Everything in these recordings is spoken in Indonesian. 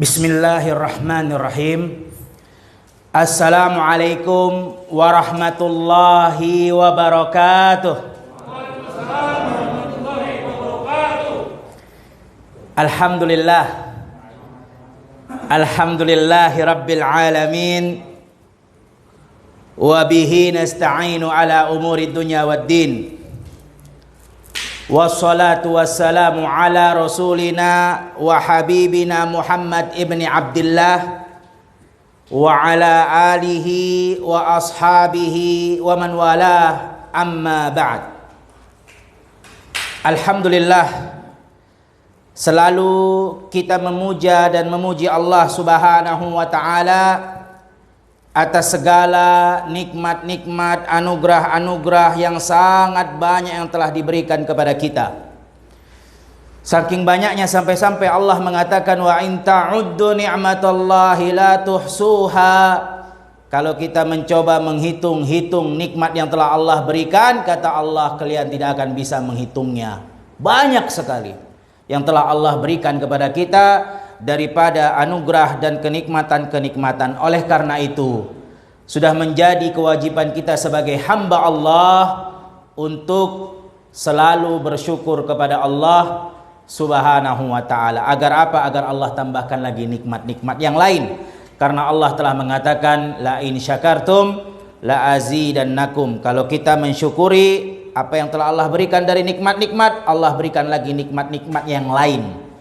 Bismillahirrahmanirrahim. Assalamualaikum warahmatullahi wabarakatuh. Alhamdulillah. Alhamdulillahi rabbil alamin. Wa bihi nasta'inu ala umuri dunya waddin. Wassalatu wassalamu ala rasulina wa habibina Muhammad ibni Abdillah wa ala alihi wa ashabihi wa man walah, amma ba'd. Alhamdulillah, selalu kita memuja dan memuji Allah Subhanahu wa ta'ala atas segala nikmat-nikmat, anugerah-anugerah yang sangat banyak yang telah diberikan kepada kita. Saking banyaknya sampai-sampai Allah mengatakan wa in ta'uddu ni'matallahi la tuhsuha. Kalau kita mencoba menghitung-hitung nikmat yang telah Allah berikan, kata Allah, kalian tidak akan bisa menghitungnya. Banyak sekali yang telah Allah berikan kepada kita daripada anugerah dan kenikmatan-kenikmatan. Oleh karena itu, sudah menjadi kewajiban kita sebagai hamba Allah untuk selalu bersyukur kepada Allah Subhanahu wa ta'ala. Agar apa? Agar Allah tambahkan lagi nikmat-nikmat yang lain. Karena Allah telah mengatakan, la in syakartum la azidannakum. Kalau kita mensyukuri apa yang telah Allah berikan dari nikmat-nikmat, Allah berikan lagi nikmat-nikmat yang lain.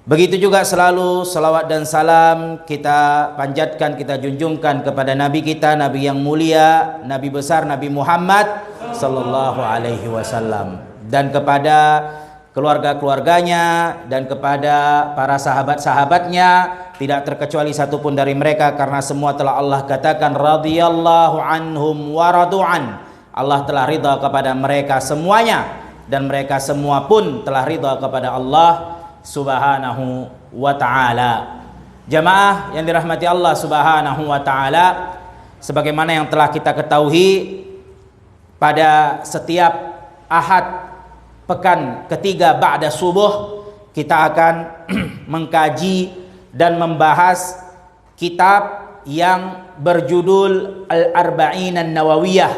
Begitu juga selalu salawat dan salam kita panjatkan, kita junjungkan kepada Nabi kita, Nabi yang mulia, Nabi besar, Nabi Muhammad sallallahu alaihi wasallam, dan kepada keluarga-keluarganya dan kepada para sahabat-sahabatnya, tidak terkecuali satupun dari mereka, karena semua telah Allah katakan radhiyallahu anhum wa radu'an. Allah telah ridha kepada mereka semuanya, dan mereka semua pun telah ridha kepada Allah Subhanahu wa ta'ala. Jamaah yang dirahmati Allah Subhanahu wa ta'ala, sebagaimana yang telah kita ketahui, pada setiap Ahad pekan ketiga ba'da subuh kita akan mengkaji dan membahas kitab yang berjudul Al-Arba'in An-Nawawiyah,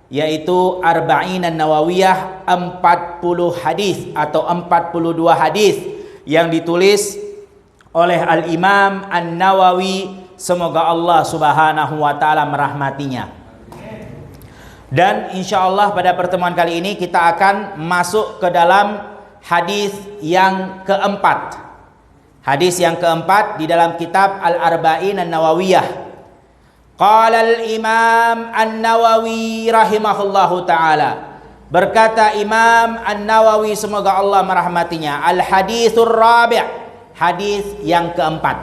yaitu Arba'in An-Nawawiyah, 40 hadis atau 42 hadis yang ditulis oleh Al-Imam An-Nawawi, semoga Allah Subhanahu wa ta'ala merahmatinya. Dan insya Allah pada pertemuan kali ini kita akan masuk ke dalam hadis yang keempat. Hadis yang keempat di dalam kitab Al-Arba'in An-Nawawiyah. Qala al-Imam An-Nawawi rahimahullahu ta'ala. Berkata Imam An-Nawawi, semoga Allah merahmatinya, al-hadithur rabi', hadis yang keempat.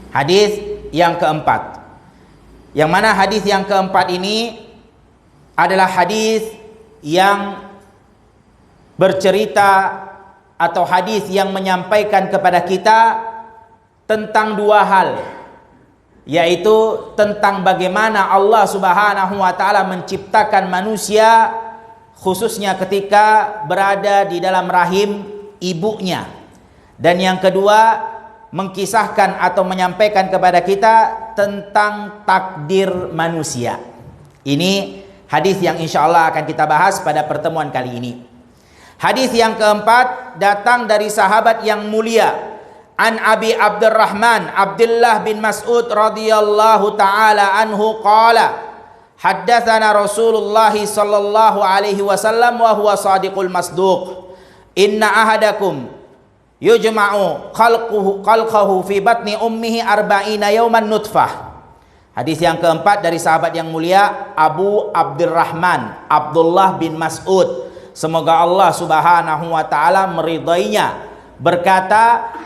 Hadis yang keempat. Yang mana hadis yang keempat ini adalah hadis yang bercerita atau hadis yang menyampaikan kepada kita tentang dua hal, yaitu tentang bagaimana Allah Subhanahu wa ta'ala menciptakan manusia, khususnya ketika berada di dalam rahim ibunya. Dan yang kedua, mengkisahkan atau menyampaikan kepada kita tentang takdir manusia. Ini hadis yang insya Allah akan kita bahas pada pertemuan kali ini. Hadis yang keempat datang dari sahabat yang mulia, an Abi Abdurrahman Abdullah bin Mas'ud radhiyallahu taala anhu qala haddatsana Rasulullah sallallahu alaihi wasallam wa huwa shadiqul masduq, inna ahadakum yujma'u khalquhu fi batni ummihi arba'ina yawman nutfah. Hadis yang keempat dari sahabat yang mulia Abu Abdurrahman Abdullah bin Mas'ud, semoga Allah Subhanahu wa ta'ala meridainya, berkata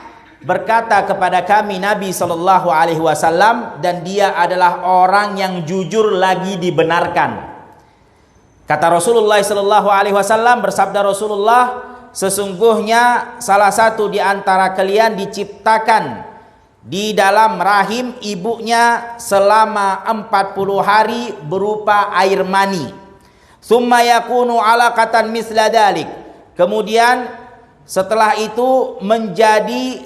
kepada kami Nabi sallallahu alaihi wasallam, dan dia adalah orang yang jujur lagi dibenarkan. Kata Rasulullah sallallahu alaihi wasallam, bersabda Rasulullah, sesungguhnya salah satu di antara kalian diciptakan di dalam rahim ibunya selama 40 hari berupa air mani. Tsumma yakunu alaqatan misla dalik. Kemudian setelah itu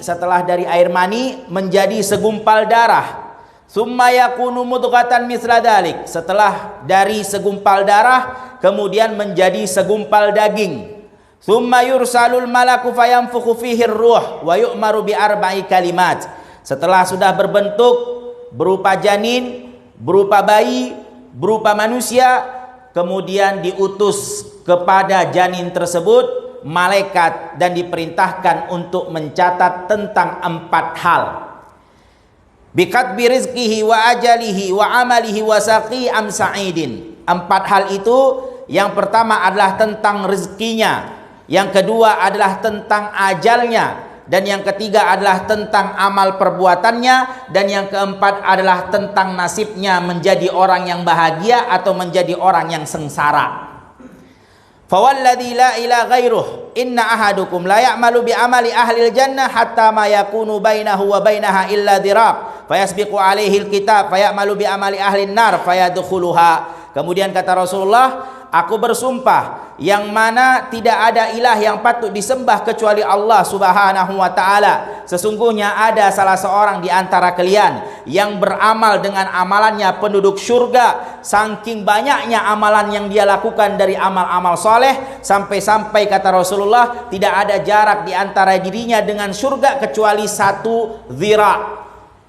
setelah dari air mani menjadi segumpal darah. Tsumma yakunu mudghatan mithla dzalik, setelah dari segumpal darah kemudian menjadi segumpal daging. Tsumma yursalul malaku fayanfukhu fihi ar-ruh wa yu'maru bi arba'i kalimat. Setelah sudah berbentuk berupa janin, berupa bayi, berupa manusia, kemudian diutus kepada janin tersebut malaikat dan diperintahkan untuk mencatat tentang 4 hal. Bikatbi rizqihi wa ajalihi wa amalihi wa saqi am sa'idin. 4 hal itu, yang pertama adalah tentang rezekinya, yang kedua adalah tentang ajalnya, dan yang ketiga adalah tentang amal perbuatannya, dan yang keempat adalah tentang nasibnya menjadi orang yang bahagia atau menjadi orang yang sengsara. Fawalladzi la ilaha ghairuh inna ahadukum la ya'malu bi amali ahlil jannah hatta ma yakunu bainahu wa bainaha illa dirab fayasbiqu alaihi alkitab fayamalu bi amali ahlin nar fayadkhuluha. Kemudian kata Rasulullah, aku bersumpah yang mana tidak ada ilah yang patut disembah kecuali Allah Subhanahu wa taala. Sesungguhnya ada salah seorang di antara kalian yang beramal dengan amalannya penduduk surga, saking banyaknya amalan yang dia lakukan dari amal-amal soleh, sampai-sampai kata Rasulullah tidak ada jarak di antara dirinya dengan surga kecuali 1 zira,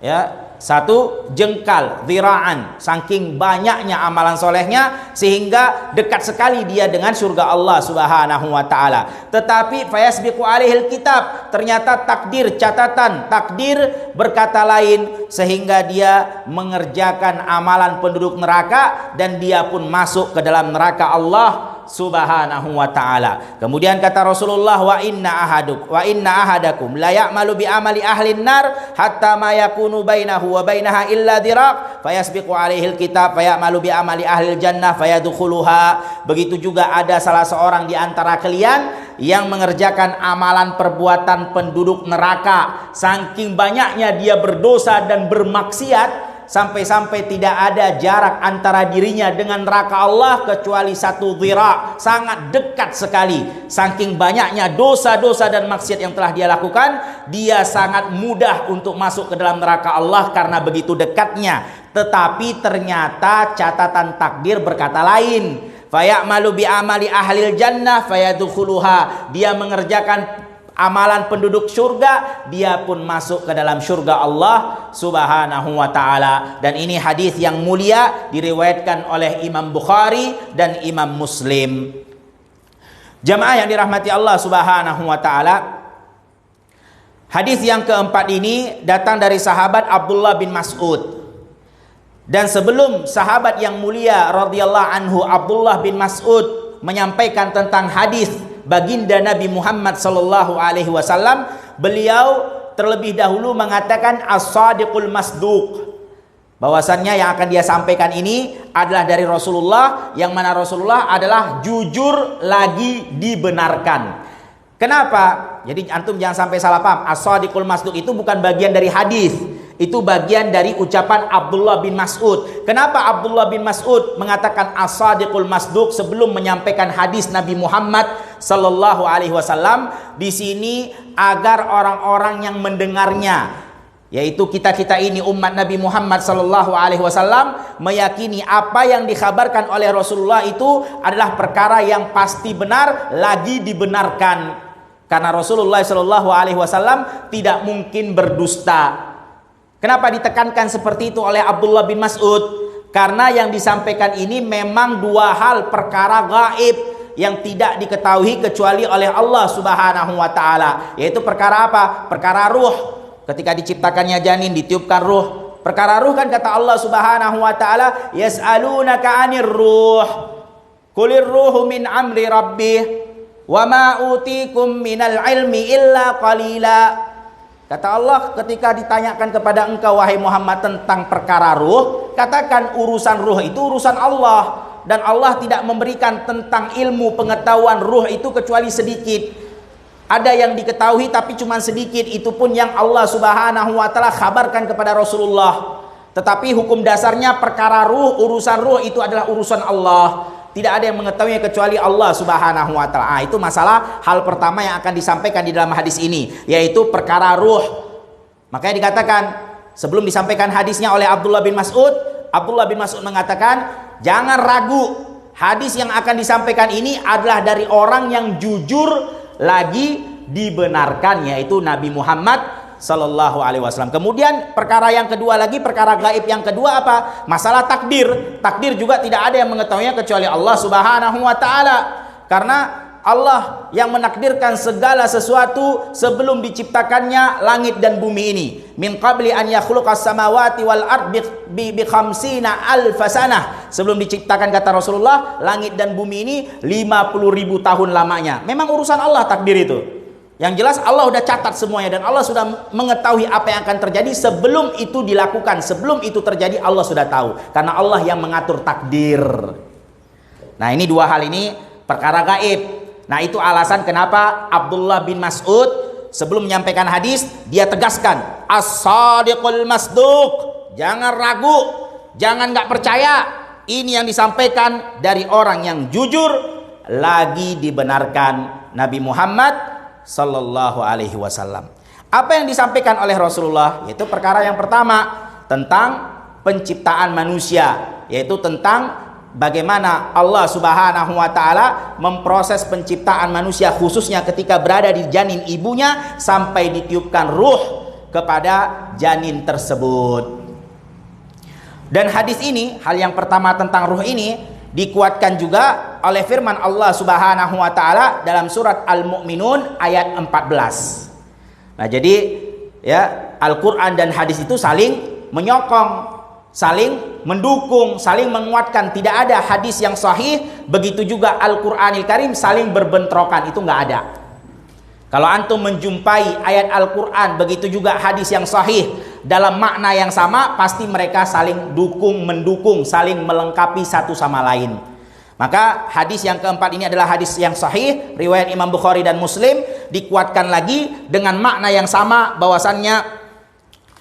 ya, 1 jengkal, ziraan, saking banyaknya amalan solehnya sehingga dekat sekali dia dengan surga Allah Subhanahu wa taala. Tetapi fayasbiqu alaihil kitab, ternyata takdir, catatan takdir berkata lain, sehingga dia mengerjakan amalan penduduk neraka dan dia pun masuk ke dalam neraka Allah Subhanahu wa taala. Kemudian kata Rasulullah, wa inna ahadakum la ya'malu bi amali ahlin nar hatta ma yakunu bainahu wa bainaha illa diraq fayasbiqu alaihi alkitab fayamalu bi amali ahlil jannah fayadkhuluha. Begitu juga ada salah seorang di antara kalian yang mengerjakan amalan perbuatan penduduk neraka, saking banyaknya dia berdosa dan bermaksiat sampai-sampai tidak ada jarak antara dirinya dengan neraka Allah kecuali 1 dhira, sangat dekat sekali. Saking banyaknya dosa-dosa dan maksiat yang telah dia lakukan, dia sangat mudah untuk masuk ke dalam neraka Allah karena begitu dekatnya. Tetapi ternyata catatan takdir berkata lain. Fayamalu bi amali ahlil jannah fayadkhuluha. Dia mengerjakan amalan penduduk surga, dia pun masuk ke dalam surga Allah Subhanahu wa taala. Dan ini hadis yang mulia diriwayatkan oleh Imam Bukhari dan Imam Muslim. Jamaah yang dirahmati Allah Subhanahu wa taala, hadis yang keempat ini datang dari sahabat Abdullah bin Mas'ud. Dan sebelum sahabat yang mulia radhiyallahu anhu Abdullah bin Mas'ud menyampaikan tentang hadis baginda Nabi Muhammad sallallahu alaihi wasallam, beliau terlebih dahulu mengatakan as-sadiqul masduq, bahwasannya yang akan dia sampaikan ini adalah dari Rasulullah, yang mana Rasulullah adalah jujur lagi dibenarkan. Kenapa? Jadi antum jangan sampai salah paham. As-sadiqul masduq itu bukan bagian dari hadis, itu bagian dari ucapan Abdullah bin Mas'ud. Kenapa Abdullah bin Mas'ud mengatakan as-sadiqul masduq sebelum menyampaikan hadis Nabi Muhammad sallallahu alaihi wasallam? Di sini agar orang-orang yang mendengarnya, yaitu kita-kita ini umat Nabi Muhammad sallallahu alaihi wasallam, meyakini apa yang dikhabarkan oleh Rasulullah itu adalah perkara yang pasti benar lagi dibenarkan. Karena Rasulullah sallallahu alaihi wasallam tidak mungkin berdusta. Kenapa ditekankan seperti itu oleh Abdullah bin Mas'ud? Karena yang disampaikan ini memang 2 hal perkara gaib yang tidak diketahui kecuali oleh Allah Subhanahu wa taala. Yaitu perkara apa? Perkara ruh. Ketika diciptakannya janin ditiupkan ruh. Perkara ruh kan kata Allah Subhanahu wa taala, yas'alunaka 'anir ruh. Qulir ruhu min amri rabbih wa ma utikum minal ilmi illa qalila. Kata Allah, ketika ditanyakan kepada engkau wahai Muhammad tentang perkara ruh, katakan urusan ruh itu urusan Allah, dan Allah tidak memberikan tentang ilmu pengetahuan ruh itu kecuali sedikit. Ada yang diketahui tapi cuma sedikit, itu pun yang Allah Subhanahu wa taala kabarkan kepada Rasulullah. Tetapi hukum dasarnya perkara ruh, urusan ruh itu adalah urusan Allah. tidak ada yang mengetahuinya kecuali Allah Subhanahu wa taala. Itu masalah hal pertama yang akan disampaikan di dalam hadis ini, yaitu perkara ruh. Makanya dikatakan sebelum disampaikan hadisnya oleh Abdullah bin Mas'ud mengatakan, jangan ragu, hadis yang akan disampaikan ini adalah dari orang yang jujur lagi dibenarkan, yaitu Nabi Muhammad Sallallahu Alaihi Wasallam. Kemudian perkara yang kedua lagi, perkara gaib yang kedua apa? Masalah takdir. Takdir juga tidak ada yang mengetahuinya kecuali Allah Subhanahu Wa Taala. Karena Allah yang menakdirkan segala sesuatu sebelum diciptakannya langit dan bumi ini. Min qabli an yakhluqas samawati wal ard bi khamsina alfasanah. Sebelum diciptakan, kata Rasulullah, langit dan bumi ini 50.000 tahun lamanya. Memang urusan Allah takdir itu. Yang jelas Allah sudah catat semuanya dan Allah sudah mengetahui apa yang akan terjadi sebelum itu dilakukan. Sebelum itu terjadi Allah sudah tahu. Karena Allah yang mengatur takdir. Nah, ini dua hal ini perkara gaib. Nah, itu alasan kenapa Abdullah bin Mas'ud sebelum menyampaikan hadis dia tegaskan, as-sadiqul masduq. Jangan ragu, jangan nggak percaya. Ini yang disampaikan dari orang yang jujur lagi dibenarkan, Nabi Muhammad Sallallahu Alaihi Wasallam. Apa yang disampaikan oleh Rasulullah? Yaitu perkara yang pertama tentang penciptaan manusia, yaitu tentang bagaimana Allah Subhanahu Wa Taala memproses penciptaan manusia, khususnya ketika berada di janin ibunya sampai ditiupkan ruh kepada janin tersebut. Dan hadis ini, hal yang pertama tentang ruh ini dikuatkan juga oleh firman Allah Subhanahu wa taala dalam surat Al-Mu'minun ayat 14. Nah, jadi ya, Al-Qur'an dan hadis itu saling menyokong, saling mendukung, saling menguatkan. Tidak ada hadis yang sahih, begitu juga Al-Qur'anil Karim saling berbentrokan, itu nggak ada. Kalau antum menjumpai ayat Al-Qur'an, begitu juga hadis yang sahih dalam makna yang sama, pasti mereka saling dukung, mendukung, saling melengkapi satu sama lain. Maka hadis yang keempat ini adalah hadis yang sahih, riwayat Imam Bukhari dan Muslim, dikuatkan lagi dengan makna yang sama, bahwasannya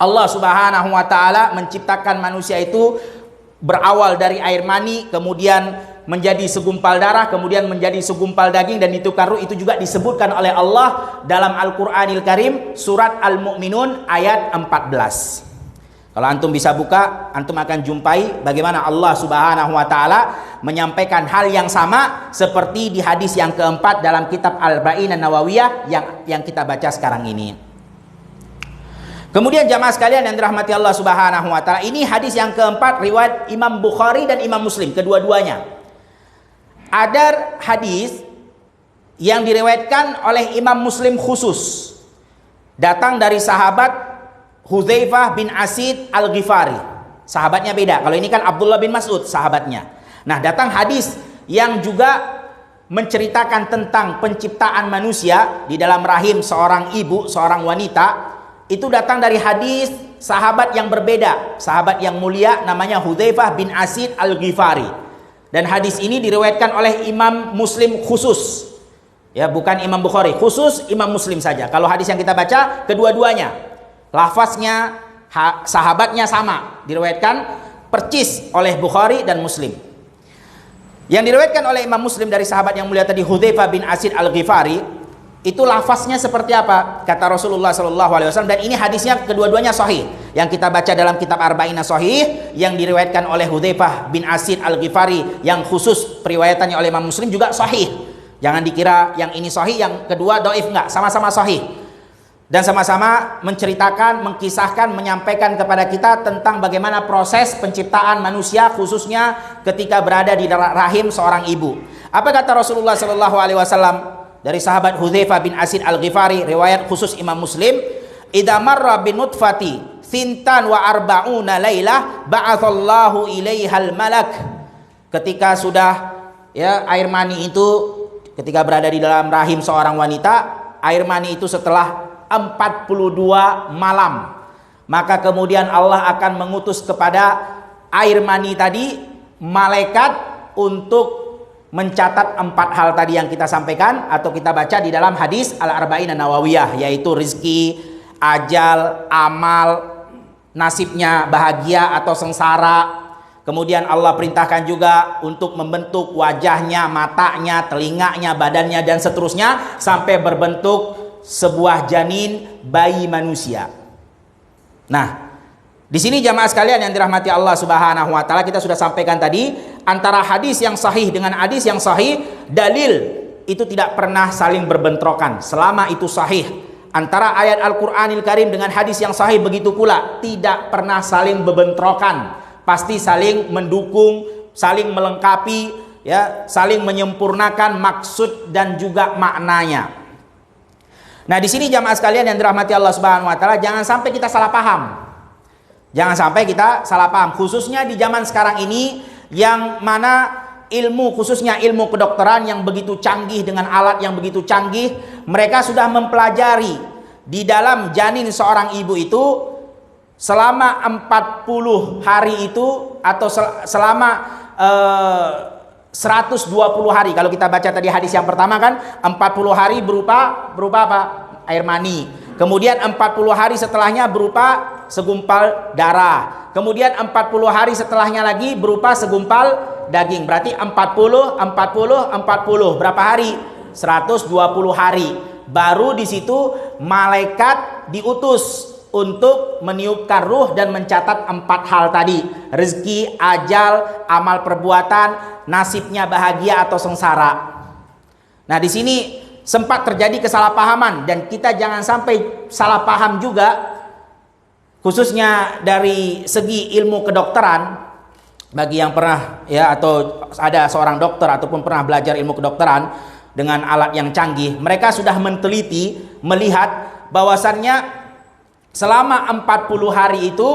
Allah Subhanahu wa taala menciptakan manusia itu berawal dari air mani, kemudian menjadi segumpal darah, kemudian menjadi segumpal daging, dan itu ruh. Itu juga disebutkan oleh Allah dalam Al-Qur'anil Karim surat Al-Mu'minun ayat 14. Kalau antum bisa buka, antum akan jumpai bagaimana Allah Subhanahu wa taala menyampaikan hal yang sama seperti di hadis yang keempat dalam kitab Al-Arba'in An-Nawawiyah yang kita baca sekarang ini. Kemudian jamaah sekalian yang dirahmati Allah Subhanahu wa taala, ini hadis yang keempat riwayat Imam Bukhari dan Imam Muslim, kedua-duanya. Ada hadis yang diriwayatkan oleh Imam Muslim khusus, datang dari sahabat Hudzaifah bin Asid Al-Ghifari. Sahabatnya beda. Kalau ini kan Abdullah bin Mas'ud sahabatnya. Nah, datang hadis yang juga menceritakan tentang penciptaan manusia di dalam rahim seorang ibu, seorang wanita. Itu datang dari hadis sahabat yang berbeda, sahabat yang mulia namanya Hudzaifah bin Asid Al-Ghifari. Dan hadis ini diriwayatkan oleh Imam Muslim khusus. Ya, bukan Imam Bukhari, khusus Imam Muslim saja. Kalau hadis yang kita baca, kedua-duanya lafaznya, sahabatnya sama, diriwayatkan percis oleh Bukhari dan Muslim. Yang diriwayatkan oleh Imam Muslim dari sahabat yang mulia tadi, Hudzaifah bin Asid Al-Ghifari, itu lafaznya seperti apa? Kata Rasulullah SAW, dan ini hadisnya kedua-duanya sahih. Yang kita baca dalam kitab Arba'in Sahih, yang diriwayatkan oleh Hudzaifah bin Asid Al-Ghifari, yang khusus periwayatannya oleh Imam Muslim juga sahih. Jangan dikira yang ini sahih, yang kedua dhaif, enggak, sama-sama sahih. Dan sama-sama menceritakan, mengkisahkan, menyampaikan kepada kita tentang bagaimana proses penciptaan manusia, khususnya ketika berada di rahim seorang ibu. Apa kata Rasulullah SAW dari sahabat Hudzaifah bin Asid Al-Ghifari, riwayat khusus Imam Muslim, idza marra bin nutfati thintan wa arba'una lailah ba'atsallahu ilaihal malak. Ketika sudah ya air mani itu, ketika berada di dalam rahim seorang wanita, air mani itu setelah 42 malam, maka kemudian Allah akan mengutus kepada air mani tadi malaikat untuk mencatat 4 hal tadi yang kita sampaikan atau kita baca di dalam hadis Al-Arba'in An-Nawawiyah, yaitu rizki, ajal, amal, nasibnya bahagia atau sengsara, Kemudian Allah perintahkan juga untuk membentuk wajahnya, matanya, telinganya, badannya, dan seterusnya sampai berbentuk sebuah janin bayi manusia. Nah, di sini jamaah sekalian yang dirahmati Allah Subhanahu wa taala, kita sudah sampaikan tadi antara hadis yang sahih dengan hadis yang sahih, dalil itu tidak pernah saling berbentrokan selama itu sahih. Antara ayat Al-Qur'anil Karim dengan hadis yang sahih begitu pula tidak pernah saling berbentrokan. Pasti saling mendukung, saling melengkapi, ya, saling menyempurnakan maksud dan juga maknanya. Nah, di sini jamaah sekalian yang dirahmati Allah Subhanahu wa taala, jangan sampai kita salah paham. Jangan sampai kita salah paham, khususnya di zaman sekarang ini yang mana ilmu, khususnya ilmu kedokteran yang begitu canggih dengan alat yang begitu canggih, mereka sudah mempelajari di dalam janin seorang ibu itu selama 40 hari itu atau selama 120 hari. Kalau kita baca tadi hadis yang pertama kan 40 hari berupa apa? Air mani. Kemudian 40 hari setelahnya berupa segumpal darah. Kemudian 40 hari setelahnya lagi berupa segumpal daging. Berarti 40. Berapa hari? 120 hari. Baru di situ malaikat diutus untuk meniupkan ruh dan mencatat 4 hal tadi. Rezeki, ajal, amal perbuatan, nasibnya bahagia atau sengsara. Nah, di sini sempat terjadi kesalahpahaman dan kita jangan sampai salah paham juga, khususnya dari segi ilmu kedokteran. Bagi yang pernah ya atau ada seorang dokter ataupun pernah belajar ilmu kedokteran dengan alat yang canggih, mereka sudah meneliti melihat bahwasannya selama 40 hari itu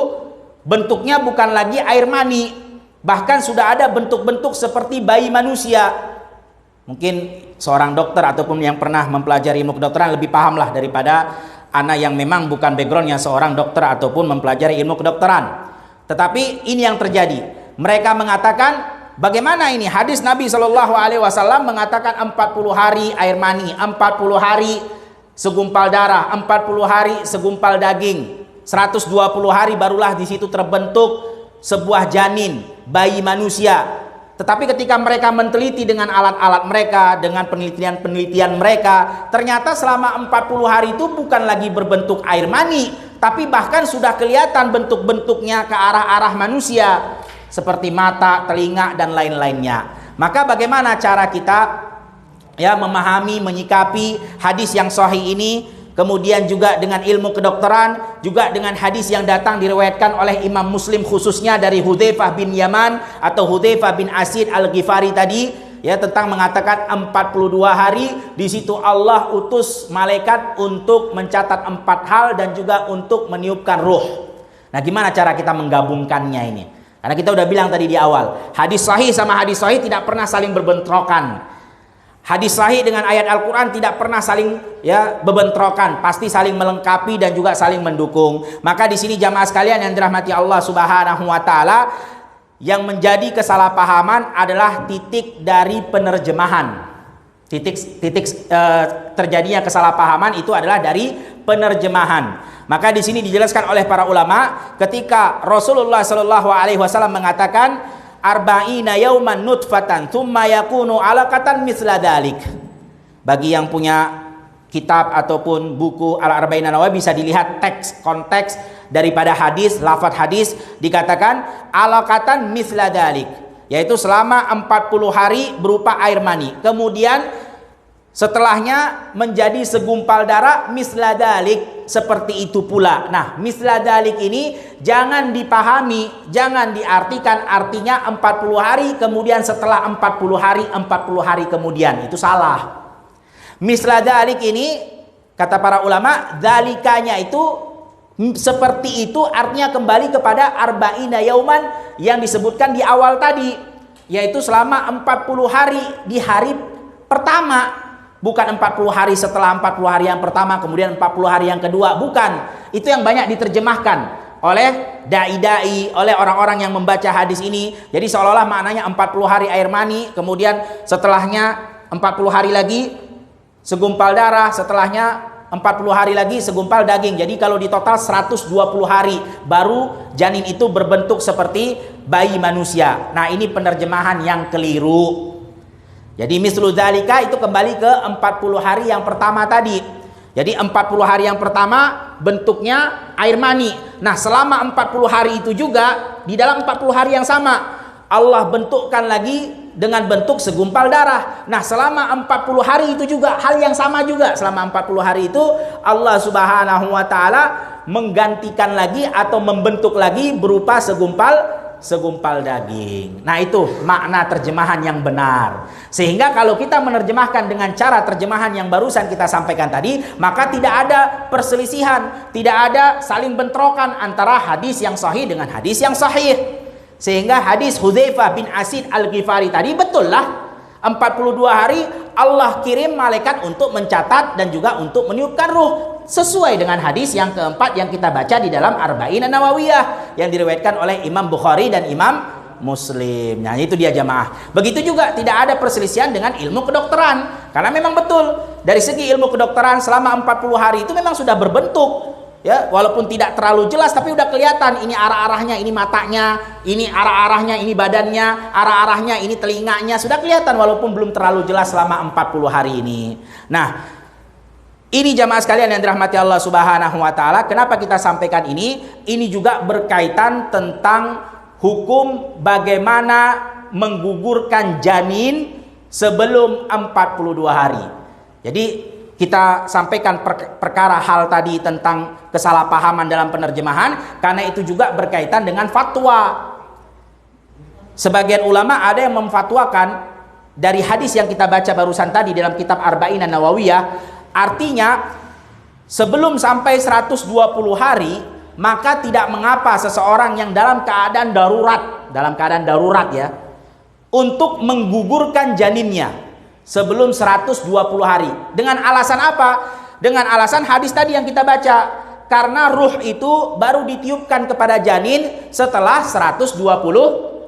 bentuknya bukan lagi air mani, bahkan sudah ada bentuk-bentuk seperti bayi manusia. Mungkin seorang dokter ataupun yang pernah mempelajari ilmu kedokteran lebih pahamlah daripada anak yang memang bukan backgroundnya seorang dokter ataupun mempelajari ilmu kedokteran. Tetapi ini yang terjadi. Mereka mengatakan, bagaimana ini? Hadis Nabi Shallallahu Alaihi Wasallam mengatakan 40 hari air mani, 40 hari segumpal darah, 40 hari segumpal daging, 120 hari barulah di situ terbentuk sebuah janin bayi manusia. Tetapi ketika mereka meneliti dengan alat-alat mereka, dengan penelitian-penelitian mereka, ternyata selama 40 hari itu bukan lagi berbentuk air mani, tapi bahkan sudah kelihatan bentuk-bentuknya ke arah-arah manusia, seperti mata, telinga, dan lain-lainnya. Maka bagaimana cara kita ya memahami, menyikapi hadis yang sahih ini, kemudian juga dengan ilmu kedokteran, juga dengan hadis yang datang diriwayatkan oleh Imam Muslim khususnya dari Hudzaifah bin Yaman atau Hudzaifah bin Asid Al-Ghifari tadi, ya, tentang mengatakan 42 hari di situ Allah utus malaikat untuk mencatat 4 hal dan juga untuk meniupkan ruh. Nah, gimana cara kita menggabungkannya ini? Karena kita udah bilang tadi di awal, hadis sahih sama hadis sahih tidak pernah saling berbentrokan. Hadis sahih dengan ayat Al-Quran tidak pernah saling ya berbentrokan, pasti saling melengkapi dan juga saling mendukung. Maka di sini jamaah sekalian yang dirahmati Allah Subhanahu wa taala, yang menjadi kesalahpahaman adalah titik dari penerjemahan. Terjadinya kesalahpahaman itu adalah dari penerjemahan. Maka di sini dijelaskan oleh para ulama ketika Rasulullah Shallallahu Alaihi Wasallam mengatakan arba'ina yauman nutfatan thumma yakunu alaqatan misla dzalik. Bagi yang punya kitab ataupun buku Al-Arba'in An-Nawawi bisa dilihat konteks daripada hadis, lafaz hadis dikatakan alaqatan misla dzalik, yaitu selama 40 hari berupa air mani. Kemudian setelahnya menjadi segumpal darah misla dzalik, seperti itu pula. Nah, misla dzalik ini jangan dipahami, jangan diartikan artinya 40 hari kemudian setelah 40 hari kemudian. Itu salah. Misla dzalik ini kata para ulama, dzalikanya itu seperti itu artinya kembali kepada arba'ina yauman yang disebutkan di awal tadi, yaitu selama 40 hari di hari pertama. Bukan 40 hari setelah 40 hari yang pertama, kemudian 40 hari yang kedua. Bukan. Itu yang banyak diterjemahkan oleh dai-dai, oleh orang-orang yang membaca hadis ini. Jadi seolah-olah maknanya 40 hari air mani, kemudian setelahnya 40 hari lagi segumpal darah, setelahnya 40 hari lagi segumpal daging. Jadi kalau di total 120 hari baru janin itu berbentuk seperti bayi manusia. Nah, ini penerjemahan yang keliru. Jadi mislu dzalika itu kembali ke 40 hari yang pertama tadi. Jadi 40 hari yang pertama bentuknya air mani. Nah, selama 40 hari itu juga di dalam 40 hari yang sama Allah bentukkan lagi dengan bentuk segumpal darah. Nah, selama 40 hari itu juga hal yang sama juga. Selama 40 hari itu Allah Subhanahu wa taala menggantikan lagi atau membentuk lagi berupa segumpal daging. Nah, itu makna terjemahan yang benar. Sehingga kalau kita menerjemahkan dengan cara terjemahan yang barusan kita sampaikan tadi, maka tidak ada perselisihan, tidak ada saling bentrokan antara hadis yang sahih dengan hadis yang sahih. Sehingga hadis Hudzaifah bin Asid Al-Ghifari tadi betul lah, 42 hari Allah kirim malaikat untuk mencatat dan juga untuk meniupkan ruh, sesuai dengan hadis yang keempat yang kita baca di dalam Arba'in An-Nawawiyah yang diriwayatkan oleh Imam Bukhari dan Imam Muslim. Nah, itu dia jamaah. Begitu juga tidak ada perselisihan dengan ilmu kedokteran, karena memang betul dari segi ilmu kedokteran selama 40 hari itu memang sudah berbentuk. Ya, walaupun tidak terlalu jelas tapi udah kelihatan ini arah-arahnya, ini matanya, ini arah-arahnya, ini badannya, arah-arahnya, ini telinganya, sudah kelihatan walaupun belum terlalu jelas selama 40 hari ini. Nah, ini jamaah sekalian yang dirahmati Allah Subhanahu wa taala, kenapa kita sampaikan ini? Ini juga berkaitan tentang hukum bagaimana menggugurkan janin sebelum 42 hari. Jadi kita sampaikan perkara hal tadi tentang kesalahpahaman dalam penerjemahan karena itu juga berkaitan dengan fatwa. Sebagian ulama ada yang memfatwakan dari hadis yang kita baca barusan tadi dalam kitab Arba'in An-Nawawiyah, artinya sebelum sampai 120 hari maka tidak mengapa seseorang yang dalam keadaan darurat ya, untuk menggugurkan janinnya sebelum 120 hari. Dengan alasan apa? Dengan alasan hadis tadi yang kita baca. Karena ruh itu baru ditiupkan kepada janin setelah 120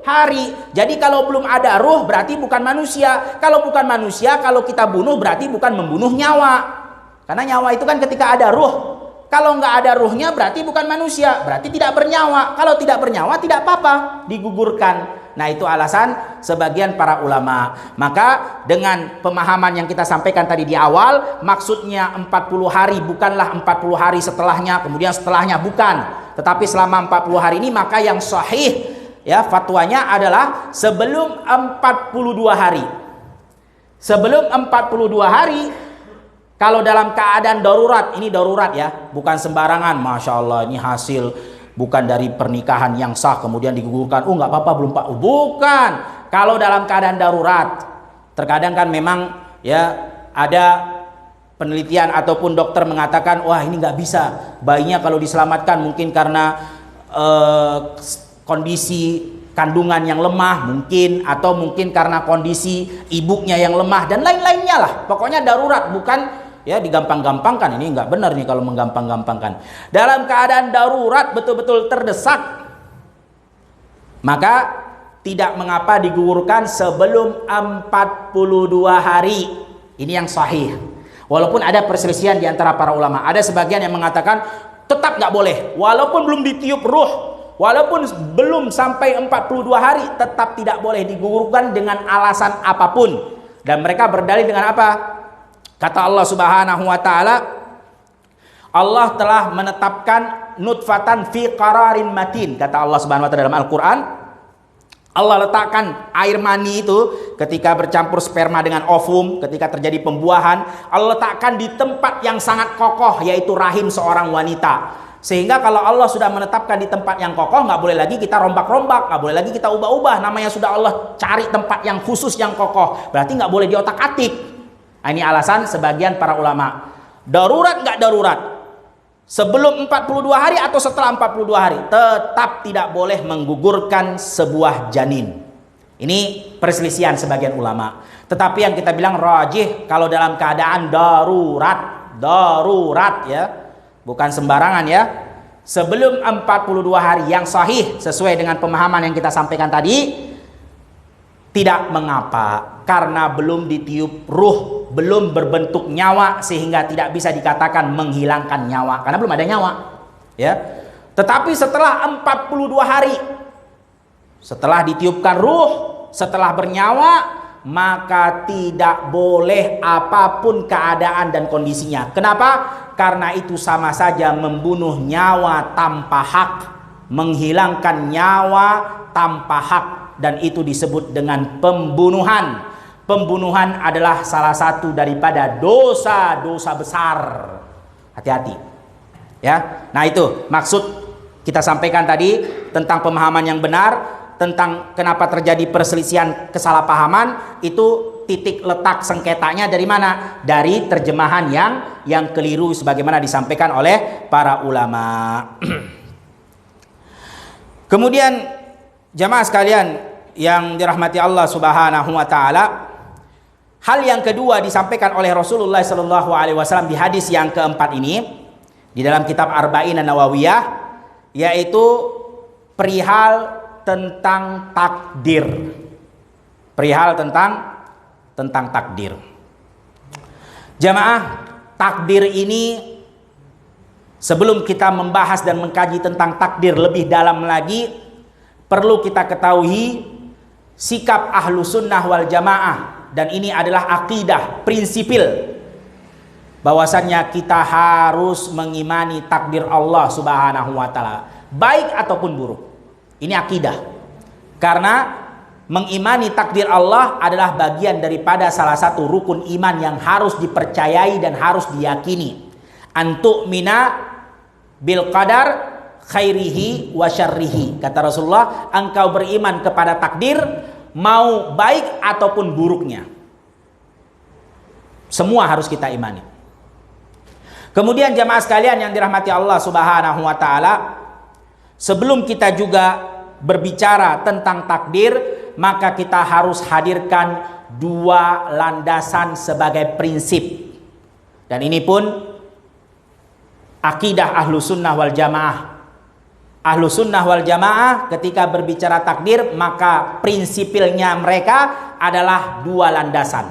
hari. Jadi kalau belum ada ruh berarti bukan manusia. Kalau bukan manusia, kalau kita bunuh berarti bukan membunuh nyawa. Karena nyawa itu kan ketika ada ruh. Kalau nggak ada ruhnya berarti bukan manusia. Berarti tidak bernyawa. Kalau tidak bernyawa tidak apa-apa digugurkan. Nah, itu alasan sebagian para ulama. Maka dengan pemahaman yang kita sampaikan tadi di awal, maksudnya 40 hari bukanlah 40 hari setelahnya, kemudian setelahnya bukan. Tetapi selama 40 hari ini maka yang sahih ya fatwanya adalah sebelum 42 hari. Sebelum 42 hari kalau dalam keadaan darurat, ini darurat ya, bukan sembarangan. Masya Allah, ini hasil bukan dari pernikahan yang sah kemudian digugurkan. Oh, nggak apa-apa belum Pak. Bukan. Kalau dalam keadaan darurat, terkadang kan memang ya ada penelitian ataupun dokter mengatakan wah ini nggak bisa, bayinya kalau diselamatkan mungkin karena kondisi kandungan yang lemah mungkin, atau mungkin karena kondisi ibunya yang lemah dan lain-lainnya lah. Pokoknya darurat, bukan ya digampang-gampangkan. Ini nggak benar nih kalau menggampang-gampangkan. Dalam keadaan darurat betul-betul terdesak, maka tidak mengapa digugurkan sebelum 42 hari. Ini yang sahih. Walaupun ada perselisihan di antara para ulama. Ada sebagian yang mengatakan tetap nggak boleh, walaupun belum ditiup ruh, walaupun belum sampai 42 hari, tetap tidak boleh digugurkan dengan alasan apapun. Dan mereka berdalil dengan apa? Kata Allah Subhanahu wa taala, Allah telah menetapkan nutfatan fi qararin matin. Kata Allah Subhanahu wa taala dalam Al-Qur'an, Allah letakkan air mani itu ketika bercampur sperma dengan ovum, ketika terjadi pembuahan, Allah letakkan di tempat yang sangat kokoh, yaitu rahim seorang wanita. Sehingga kalau Allah sudah menetapkan di tempat yang kokoh, nggak boleh lagi kita rombak-rombak, nggak boleh lagi kita ubah-ubah. Namanya sudah Allah cari tempat yang khusus yang kokoh, berarti nggak boleh diotak-atik. Ini alasan sebagian para ulama. Darurat nggak darurat, sebelum 42 hari atau setelah 42 hari, tetap tidak boleh menggugurkan sebuah janin. Ini perselisihan sebagian ulama. Tetapi yang kita bilang rajih, kalau dalam keadaan darurat ya, bukan sembarangan ya, sebelum 42 hari yang sahih sesuai dengan pemahaman yang kita sampaikan tadi, tidak mengapa, karena belum ditiup ruh, belum berbentuk nyawa sehingga tidak bisa dikatakan menghilangkan nyawa karena belum ada nyawa, ya. Tetapi setelah 42 hari setelah ditiupkan ruh, setelah bernyawa, maka tidak boleh apapun keadaan dan kondisinya. Kenapa? Karena itu sama saja membunuh nyawa tanpa hak, menghilangkan nyawa tanpa hak, dan itu disebut dengan pembunuhan. Pembunuhan adalah salah satu daripada dosa-dosa besar. Hati-hati. Ya. Nah, itu maksud kita sampaikan tadi tentang pemahaman yang benar, tentang kenapa terjadi perselisihan kesalahpahaman. Itu titik letak sengketanya dari mana? Dari terjemahan yang keliru sebagaimana disampaikan oleh para ulama. Kemudian jamaah sekalian yang dirahmati Allah Subhanahu wa taala, hal yang kedua disampaikan oleh Rasulullah sallallahu alaihi wasallam di hadis yang keempat ini di dalam kitab Arba'in An-Nawawiyah, yaitu perihal tentang takdir. Perihal tentang takdir. Jamaah, takdir ini sebelum kita membahas dan mengkaji tentang takdir lebih dalam lagi, perlu kita ketahui sikap ahlu sunnah wal jamaah, dan ini adalah akidah prinsipil bahwasannya kita harus mengimani takdir Allah Subhanahu wa taala, baik ataupun buruk. Ini akidah. Karena mengimani takdir Allah adalah bagian daripada salah satu rukun iman yang harus dipercayai dan harus diyakini. Antu'mina bil qadar khairihi wa syarrihi. Kata Rasulullah, engkau beriman kepada takdir mau baik ataupun buruknya. Semua harus kita imani. Kemudian jamaah sekalian yang dirahmati Allah Subhanahu wa taala, sebelum kita juga berbicara tentang takdir, maka kita harus hadirkan dua landasan sebagai prinsip. Dan ini pun akidah ahlu sunnah wal jamaah. Ahlu sunnah wal jamaah ketika berbicara takdir, maka prinsipilnya mereka adalah dua landasan.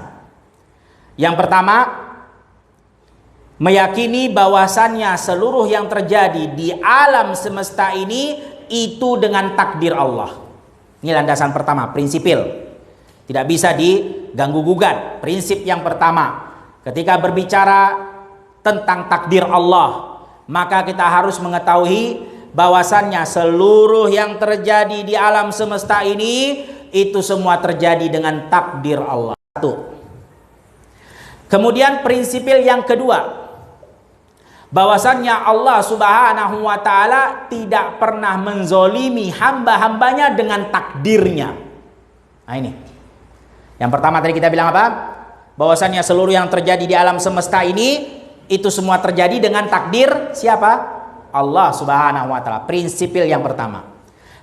Yang pertama, meyakini bahwasannya seluruh yang terjadi di alam semesta ini itu dengan takdir Allah. Ini landasan pertama, prinsipil. Tidak bisa diganggu gugat. Prinsip yang pertama, ketika berbicara tentang takdir Allah, maka kita harus mengetahui bahwasannya seluruh yang terjadi di alam semesta ini itu semua terjadi dengan takdir Allah. Satu. Kemudian prinsipil yang kedua, bahwasannya Allah Subhanahu wa taala tidak pernah menzolimi hamba-hambanya dengan takdirnya. Nah, ini yang pertama tadi kita bilang apa? Bahwasannya seluruh yang terjadi di alam semesta ini itu semua terjadi dengan takdir siapa? Allah Subhanahu wa taala. Prinsipil yang pertama.